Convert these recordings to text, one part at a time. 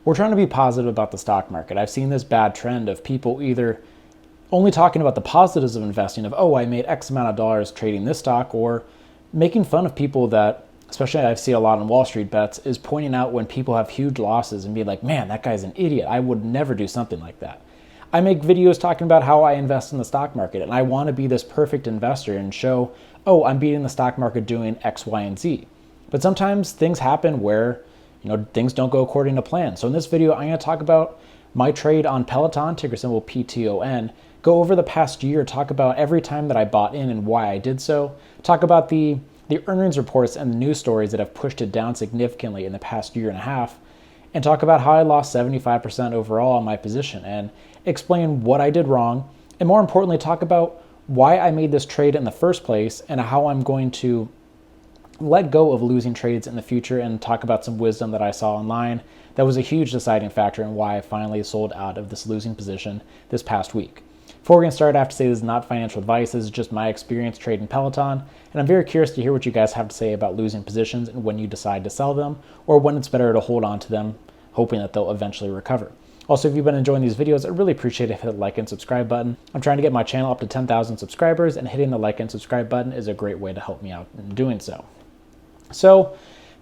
We're trying to be positive about the stock market. I've seen this bad trend of people either only talking about the positives of investing, of, oh, I made X amount of dollars trading this stock, or making fun of people that, especially I see a lot on Wall Street bets, is pointing out when people have huge losses and be like, man, that guy's an idiot. I would never do something like that. I make videos talking about how I invest in the stock market, and I want to be this perfect investor and show, oh, I'm beating the stock market doing X, Y, and Z. But sometimes things happen where, things don't go according to plan. So in this video, I'm going to talk about my trade on Peloton, ticker symbol PTON, go over the past year, talk about every time that I bought in and why I did so, talk about the earnings reports and the news stories that have pushed it down significantly in the past year and a half, and talk about how I lost 75% overall on my position, and explain what I did wrong, and more importantly, talk about why I made this trade in the first place and how I'm going to let go of losing trades in the future, and talk about some wisdom that I saw online that was a huge deciding factor in why I finally sold out of this losing position this past week. Before we get started, I have to say this is not financial advice. This is just my experience trading Peloton, and I'm very curious to hear what you guys have to say about losing positions and when you decide to sell them, or when it's better to hold on to them, hoping that they'll eventually recover. Also, if you've been enjoying these videos, I'd really appreciate it if you hit the like and subscribe button. I'm trying to get my channel up to 10,000 subscribers, and hitting the like and subscribe button is a great way to help me out in doing so. So,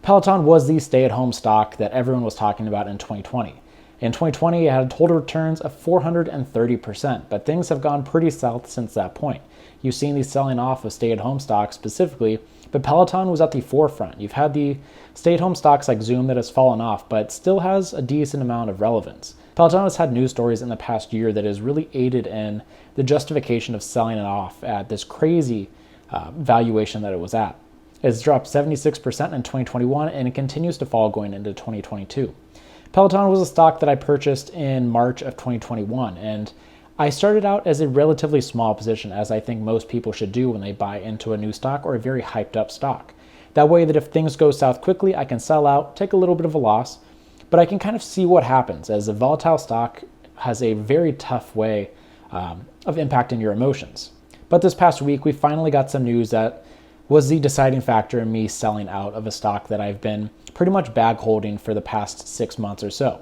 Peloton was the stay-at-home stock that everyone was talking about in 2020. In 2020, it had total returns of 430%, but things have gone pretty south since that point. You've seen the selling off of stay-at-home stocks specifically, but Peloton was at the forefront. You've had the stay-at-home stocks like Zoom that has fallen off, but still has a decent amount of relevance. Peloton has had news stories in the past year that has really aided in the justification of selling it off at this crazy valuation that it was at. It's dropped 76% in 2021, and it continues to fall going into 2022. Peloton was a stock that I purchased in March of 2021, and I started out as a relatively small position, as I think most people should do when they buy into a new stock or a very hyped up stock. That way that if things go south quickly, I can sell out, take a little bit of a loss, but I can kind of see what happens, as a volatile stock has a very tough way of impacting your emotions. But this past week, we finally got some news that was the deciding factor in me selling out of a stock that I've been pretty much bag holding for the past 6 months or so.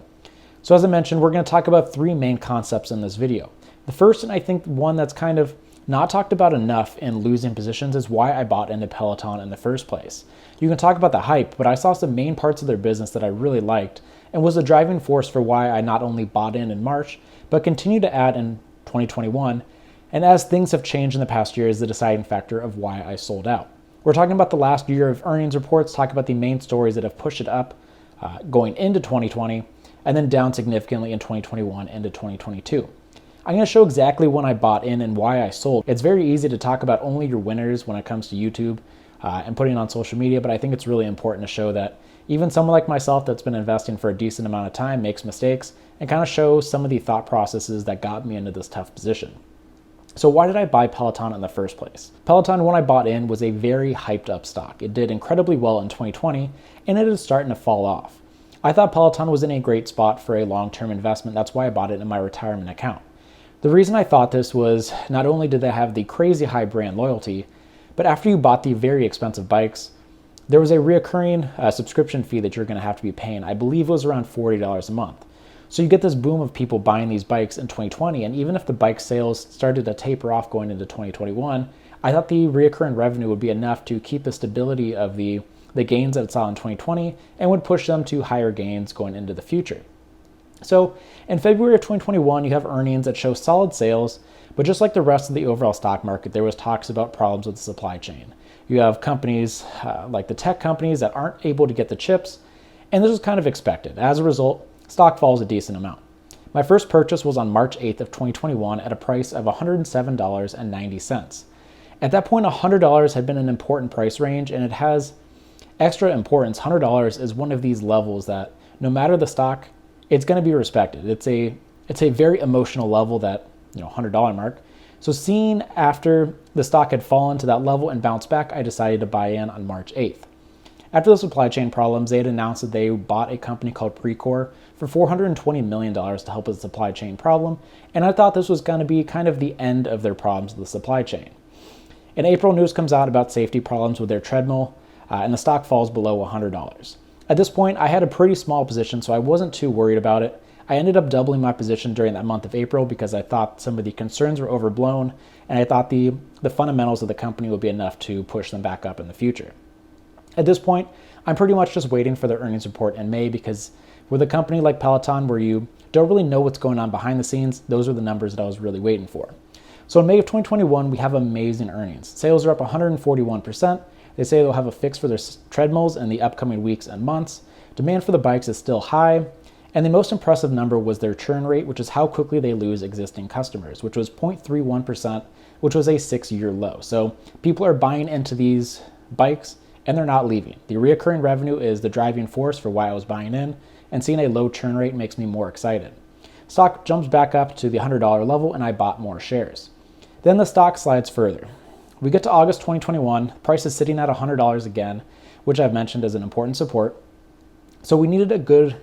So as I mentioned, we're going to talk about three main concepts in this video. The first, and I think one that's kind of not talked about enough in losing positions, is why I bought into Peloton in the first place. You can talk about the hype, but I saw some main parts of their business that I really liked, and was the driving force for why I not only bought in March, but continued to add in 2021, and as things have changed in the past year, is the deciding factor of why I sold out. We're talking about the last year of earnings reports, talk about the main stories that have pushed it up going into 2020, and then down significantly in 2021 into 2022. I'm going to show exactly when I bought in and why I sold. It's very easy to talk about only your winners when it comes to YouTube and putting it on social media, but I think it's really important to show that even someone like myself that's been investing for a decent amount of time makes mistakes, and kind of show some of the thought processes that got me into this tough position. So why did I buy Peloton in the first place? Peloton, when I bought in, was a very hyped up stock. It did incredibly well in 2020, and it is starting to fall off. I thought Peloton was in a great spot for a long-term investment. That's why I bought it in my retirement account. The reason I thought this was not only did they have the crazy high brand loyalty, but after you bought the very expensive bikes, there was a reoccurring subscription fee that you're going to have to be paying. I believe it was around $40 a month. So you get this boom of people buying these bikes in 2020, and even if the bike sales started to taper off going into 2021, I thought the recurring revenue would be enough to keep the stability of the gains that it saw in 2020, and would push them to higher gains going into the future. So in February of 2021, you have earnings that show solid sales, but just like the rest of the overall stock market, there was talks about problems with the supply chain. You have companies like the tech companies that aren't able to get the chips, and this was kind of expected. As a result, stock falls a decent amount. My first purchase was on March 8th of 2021 at a price of $107.90. At that point, $100 had been an important price range, and it has extra importance. $100 is one of these levels that no matter the stock, it's going to be respected. It's a very emotional level, that $100 mark. So seeing after the stock had fallen to that level and bounced back, I decided to buy in on March 8th. After the supply chain problems, they had announced that they bought a company called Precor for $420 million to help with the supply chain problem, and I thought this was going to be kind of the end of their problems with the supply chain. In April, news comes out about safety problems with their treadmill, and the stock falls below $100. At this point, I had a pretty small position, so I wasn't too worried about it. I ended up doubling my position during that month of April because I thought some of the concerns were overblown, and I thought the fundamentals of the company would be enough to push them back up in the future. At this point, I'm pretty much just waiting for the earnings report in May because with a company like Peloton where you don't really know what's going on behind the scenes, those are the numbers that I was really waiting for. So in May of 2021, we have amazing earnings. Sales are up 141%. They say they'll have a fix for their treadmills in the upcoming weeks and months. Demand for the bikes is still high. And the most impressive number was their churn rate, which is how quickly they lose existing customers, which was 0.31%, which was a 6-year low. So people are buying into these bikes and they're not leaving. The recurring revenue is the driving force for why I was buying in, and seeing a low churn rate makes me more excited. Stock jumps back up to the $100 level and I bought more shares. Then the stock slides further. We get to August 2021, price is sitting at $100 again, which I've mentioned as an important support. So we needed a good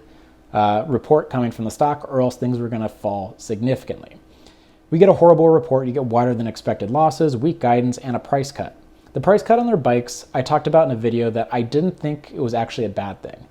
report coming from the stock or else things were going to fall significantly. We get a horrible report, you get wider than expected losses, weak guidance, and a price cut. The price cut on their bikes, I talked about in a video that I didn't think it was actually a bad thing.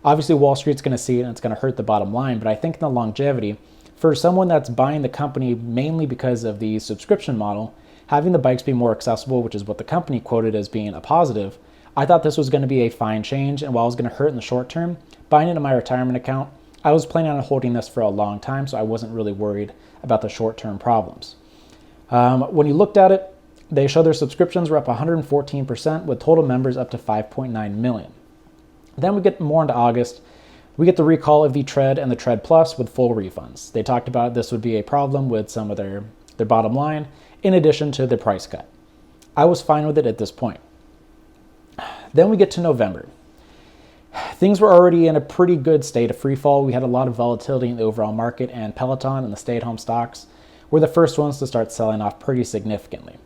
Obviously, Wall Street's going to see it and it's going to hurt the bottom line, but I think in the longevity, for someone that's buying the company mainly because of the subscription model, having the bikes be more accessible, which is what the company quoted as being a positive, I thought this was going to be a fine change, and while it was going to hurt in the short term, buying it in my retirement account, I was planning on holding this for a long time, so I wasn't really worried about the short-term problems. When you looked at it, they show their subscriptions were up 114% with total members up to 5.9 million. Then we get more into August. We get the recall of the Tread and the Tread Plus with full refunds. They talked about this would be a problem with some of their bottom line, in addition to the price cut. I was fine with it at this point. Then we get to November. Things were already in a pretty good state of free fall. We had a lot of volatility in the overall market, and Peloton and the stay-at-home stocks were the first ones to start selling off pretty significantly.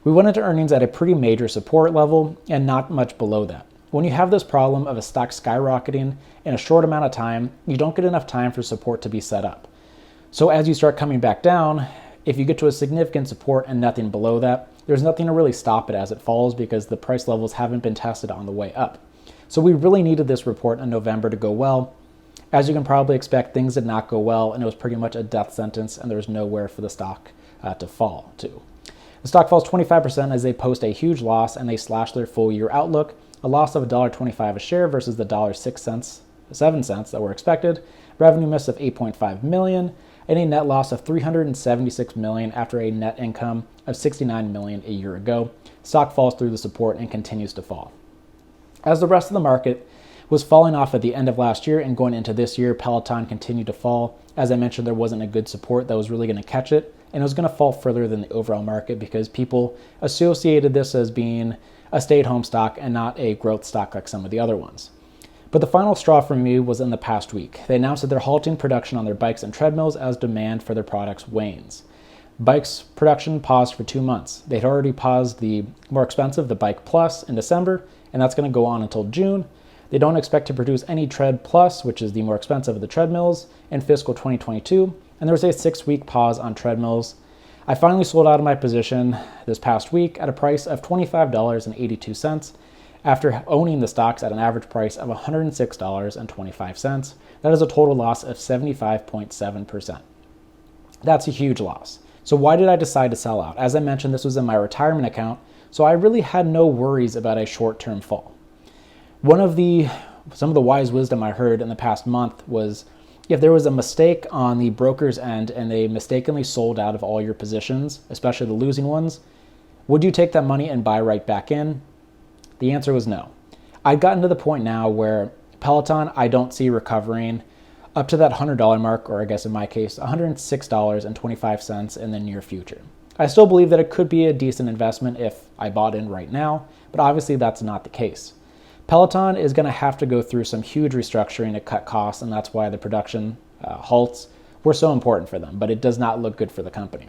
We went into earnings at a pretty major support level and not much below that. When you have this problem of a stock skyrocketing in a short amount of time, you don't get enough time for support to be set up. So as you start coming back down, if you get to a significant support and nothing below that, there's nothing to really stop it as it falls because the price levels haven't been tested on the way up. So we really needed this report in November to go well. As you can probably expect, things did not go well, and it was pretty much a death sentence, and there was nowhere for the stock to fall to. The stock falls 25% as they post a huge loss, and they slash their full year outlook, a loss of $1.25 a share versus the $1.07 that were expected, revenue miss of $8.5 million, and a net loss of $376 million after a net income of $69 million a year ago. Stock falls through the support and continues to fall. As the rest of the market was falling off at the end of last year and going into this year, Peloton continued to fall. As I mentioned, there wasn't a good support that was really going to catch it, and it was going to fall further than the overall market because people associated this as being a stay-at-home stock and not a growth stock like some of the other ones. But the final straw for me was in the past week. They announced that they're halting production on their bikes and treadmills as demand for their products wanes. Bikes production paused for 2 months. They'd already paused the more expensive, the Bike Plus, in December, and that's going to go on until June. They don't expect to produce any Tread Plus, which is the more expensive of the treadmills, in fiscal 2022, and there was a 6-week pause on treadmills. I finally sold out of my position this past week at a price of $25.82 after owning the stocks at an average price of $106.25. That is a total loss of 75.7%. That's a huge loss. So why did I decide to sell out? As I mentioned, this was in my retirement account, so I really had no worries about a short-term fall. Some of the wise wisdom I heard in the past month was if there was a mistake on the broker's end and they mistakenly sold out of all your positions, especially the losing ones, would you take that money and buy right back in? The answer was no. I've gotten to the point now where Peloton, I don't see recovering up to that $100 mark, or I guess in my case, $106.25 in the near future. I still believe that it could be a decent investment if I bought in right now, but obviously that's not the case. Peloton is going to have to go through some huge restructuring to cut costs, and that's why the production halts were so important for them, but it does not look good for the company.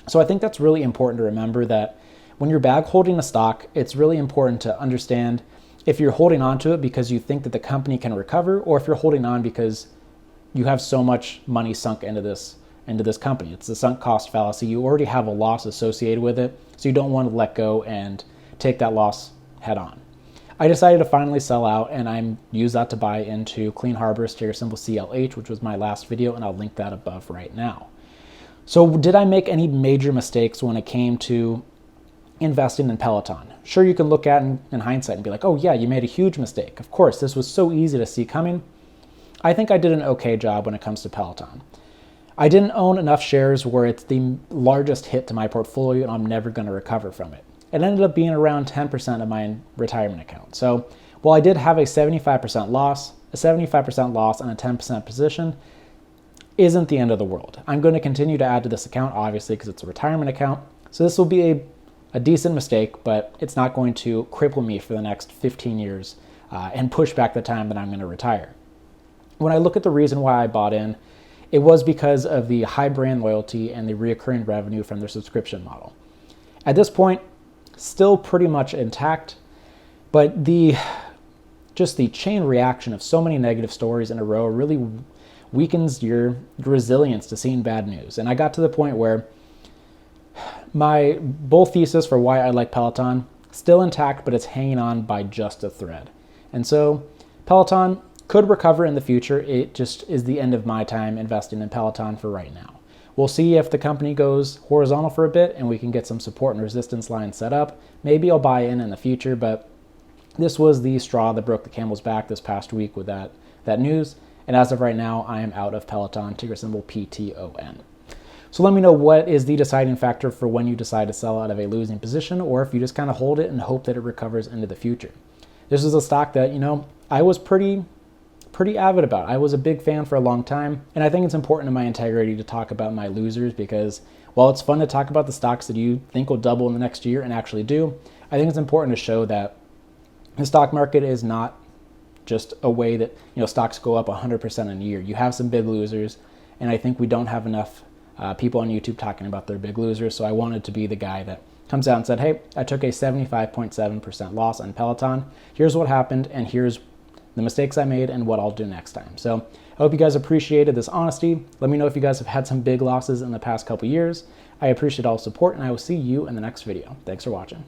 So I think that's really important to remember that when you're bag holding a stock, it's really important to understand if you're holding on to it because you think that the company can recover, or if you're holding on because you have so much money sunk into this company. It's the sunk cost fallacy. You already have a loss associated with it, so you don't want to let go and take that loss head on. I decided to finally sell out, and I used that to buy into Clean Harbors, ticker symbol CLH, which was my last video, and I'll link that above right now. So did I make any major mistakes when it came to investing in Peloton? Sure, you can look at it in hindsight and be like, oh yeah, you made a huge mistake. Of course, this was so easy to see coming. I think I did an okay job when it comes to Peloton. I didn't own enough shares where it's the largest hit to my portfolio and I'm never going to recover from it. It ended up being around 10% of my retirement account. So while I did have a 75% loss, a 75% loss on a 10% position isn't the end of the world. I'm going to continue to add to this account, obviously, because it's a retirement account. So this will be a decent mistake, but it's not going to cripple me for the next 15 years and push back the time that I'm going to retire. When I look at the reason why I bought in, it was because of the high brand loyalty and the recurring revenue from their subscription model. At this point, still pretty much intact, but just the chain reaction of so many negative stories in a row really weakens your resilience to seeing bad news. And I got to the point where my bull thesis for why I like Peloton, still intact, but it's hanging on by just a thread. And so Peloton could recover in the future. It just is the end of my time investing in Peloton for right now. We'll see if the company goes horizontal for a bit and we can get some support and resistance lines set up. Maybe I'll buy in the future, but this was the straw that broke the camel's back this past week with that news. And as of right now, I am out of Peloton, ticker symbol PTON. So let me know what is the deciding factor for when you decide to sell out of a losing position, or if you just kind of hold it and hope that it recovers into the future. This is a stock that, I was pretty avid about. I was a big fan for a long time, and I think it's important in my integrity to talk about my losers, because while it's fun to talk about the stocks that you think will double in the next year and actually do, I think it's important to show that the stock market is not just a way that stocks go up 100% in a year. You have some big losers, and I think we don't have enough people on YouTube talking about their big losers, so I wanted to be the guy that comes out and said, hey, I took a 75.7% loss on Peloton. Here's what happened, and here's the mistakes I made and what I'll do next time. So I hope you guys appreciated this honesty. Let me know if you guys have had some big losses in the past couple years. I appreciate all the support, and I will see you in the next video. Thanks for watching.